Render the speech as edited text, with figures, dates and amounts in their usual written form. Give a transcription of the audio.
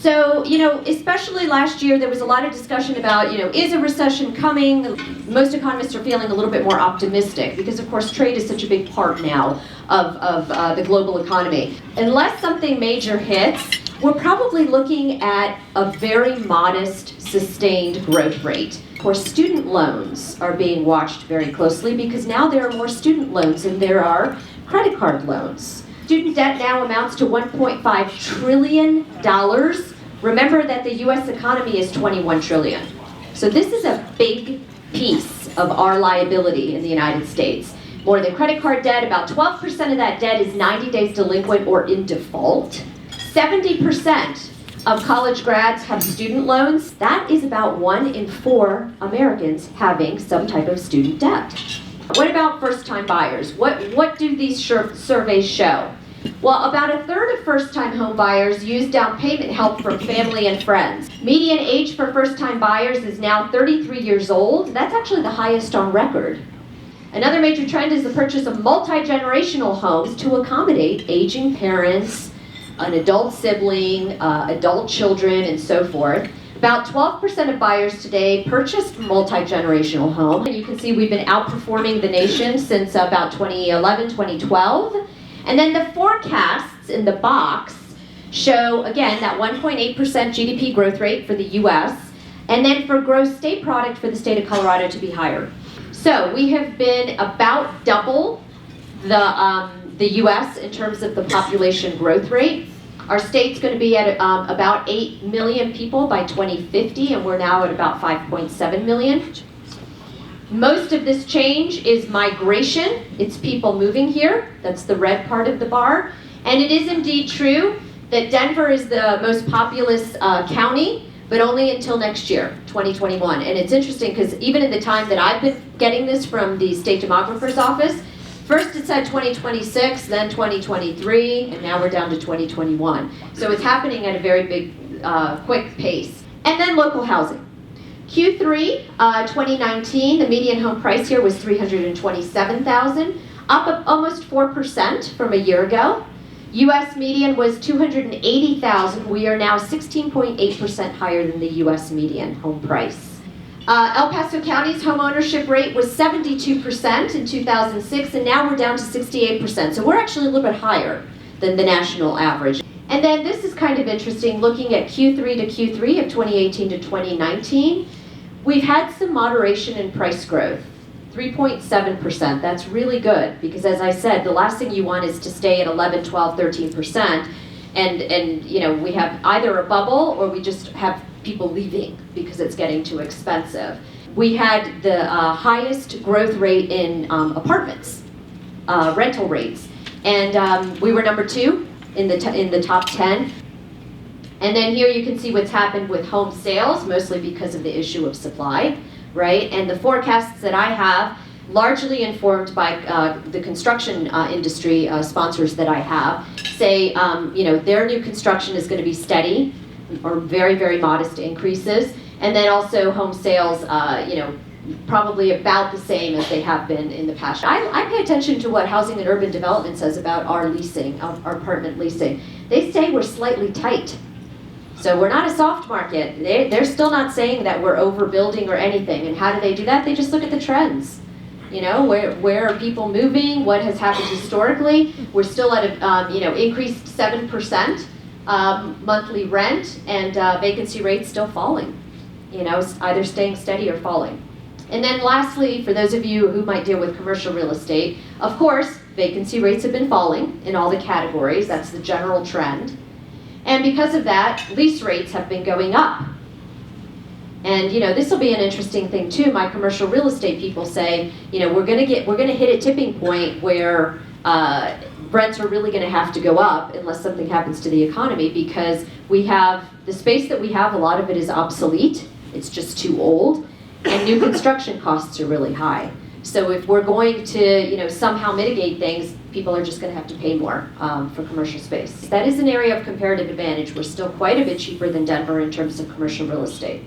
So, especially last year, there was a lot of discussion about, is a recession coming? Most economists are feeling a little bit more optimistic because, of course, trade is such a big part now of the global economy. Unless something major hits, we're probably looking at a very modest, sustained growth rate. Of course, student loans are being watched very closely because now there are more student loans than there are credit card loans. Student debt now amounts to $1.5 trillion. Remember that the U.S. economy is $21 trillion. So this is a big piece of our liability in the United States. More than credit card debt, about 12% of that debt is 90 days delinquent or in default. 70% of college grads have student loans. That is about 1 in 4 Americans having some type of student debt. What about first-time buyers? What do these surveys show? Well, about a third of first-time home buyers use down payment help from family and friends. Median age for first-time buyers is now 33 years old. That's actually the highest on record. Another major trend is the purchase of multi-generational homes to accommodate aging parents, an adult sibling, adult children, and so forth. About 12% of buyers today purchased multi-generational home. And you can see we've been outperforming the nation since about 2011, 2012. And then the forecasts in the box show, again, that 1.8% GDP growth rate for the U.S., and then for gross state product for the state of Colorado to be higher. So we have been about double the U.S. in terms of the population growth rate. Our state's going to be at about 8 million people by 2050, and we're now at about 5.7 million. Most of this change is migration. It's people moving here. That's the red part of the bar. And it is indeed true that Denver is the most populous county, but only until next year, 2021. And it's interesting because even in the time that I've been getting this from the state demographer's office, first it said 2026, then 2023, and now we're down to 2021. So it's happening at a very big, quick pace. And then local housing. Q3 2019, the median home price here was $327,000, up almost 4% from a year ago. U.S. median was $280,000. We are now 16.8% higher than the U.S. median home price. El Paso County's home ownership rate was 72% in 2006, and now we're down to 68%. So we're actually a little bit higher than the national average. And then this is kind of interesting, looking at Q3 to Q3 of 2018 to 2019. We've had some moderation in price growth, 3.7%. That's really good because, as I said, the last thing you want is to stay at 11, 12, 13%. And we have either a bubble or we just have people leaving because it's getting too expensive. We had the highest growth rate in apartments, rental rates. And we were number 2 in the top 10. And then here you can see what's happened with home sales, mostly because of the issue of supply, right? And the forecasts that I have, largely informed by the construction industry sponsors that I have, say their new construction is going to be steady or very, very modest increases. And then also home sales, probably about the same as they have been in the past. I pay attention to what Housing and Urban Development says about our leasing, our apartment leasing. They say we're slightly tight. So we're not a soft market. They're still not saying that we're overbuilding or anything. And how do they do that? They just look at the trends. Where are people moving? What has happened historically? We're still at a increased 7% monthly rent, and vacancy rates still falling. Either staying steady or falling. And then lastly, for those of you who might deal with commercial real estate, of course, vacancy rates have been falling in all the categories. That's the general trend. And because of that, lease rates have been going up. And this will be an interesting thing too. My commercial real estate people say, we're going to hit a tipping point where rents are really going to have to go up unless something happens to the economy, because we have the space that we have, a lot of it is obsolete. It's just too old, and new construction costs are really high. So if we're going to somehow mitigate things, people are just going to have to pay more for commercial space. That is an area of comparative advantage. We're still quite a bit cheaper than Denver in terms of commercial real estate.